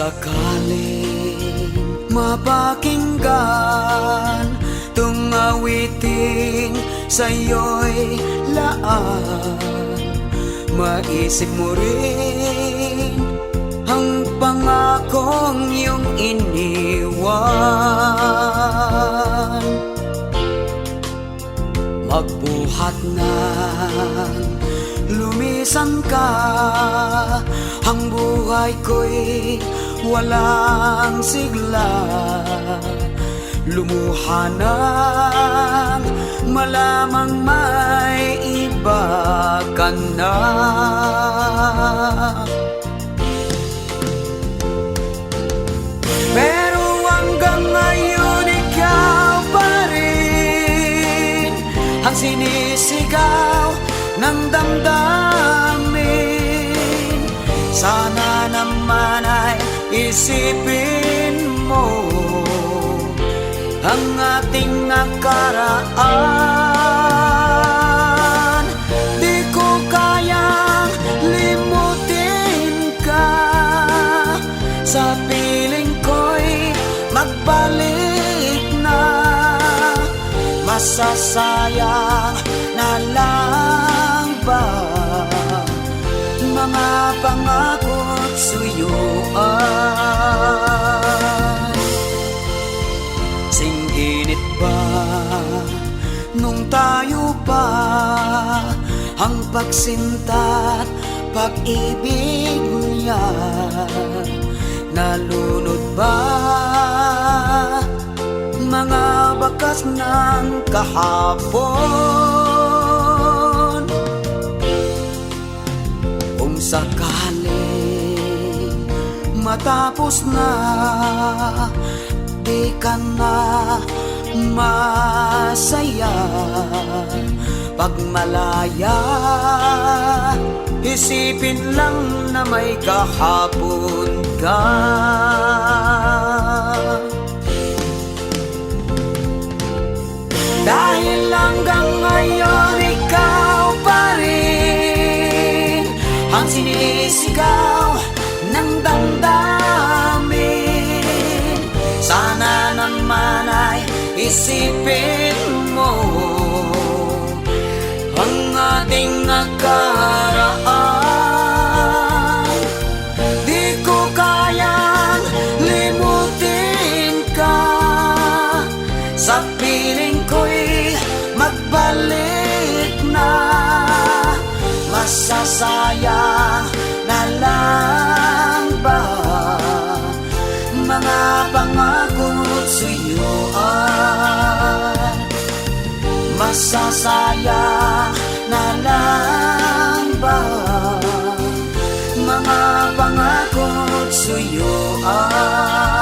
sakaling mapakinggan tung awiting sa'yo'y laan, maisip mo rin ang pangakong iyong iniwan. Magbuhat ng lumisan ka, ang buhay ko'y walang sigla. Lumuha nang malamang may iba ka na. Pero hanggang ngayon ikaw pa rin ang sinisigaw ng damdamin. Sana naman ay isipin mo ang ating nakaraan. Di ko kayang limutin ka, sa piling ko'y magbalik na. Masasayang na lang ba mga pangako't suyuan? Singginit ba nung tayo pa ang pagsinta't pag-ibig niya? Nalunod ba mga bakas ng kahapon? Kung sakaling matapos na, di ka na masaya. Pag malaya, isipin lang na may kahapon ka. Dahil hanggang ngayon ikaw pa rin ang sinisigaw ng damdamin. Sana naman ay isipin mo ang ating nakaraan. Di ko kayang limutin ka, sa piling ko'y magbalik na. Masasayang na lang ba mga pangako't suyuan? Masasayang na lang ba mga pangako't suyuan?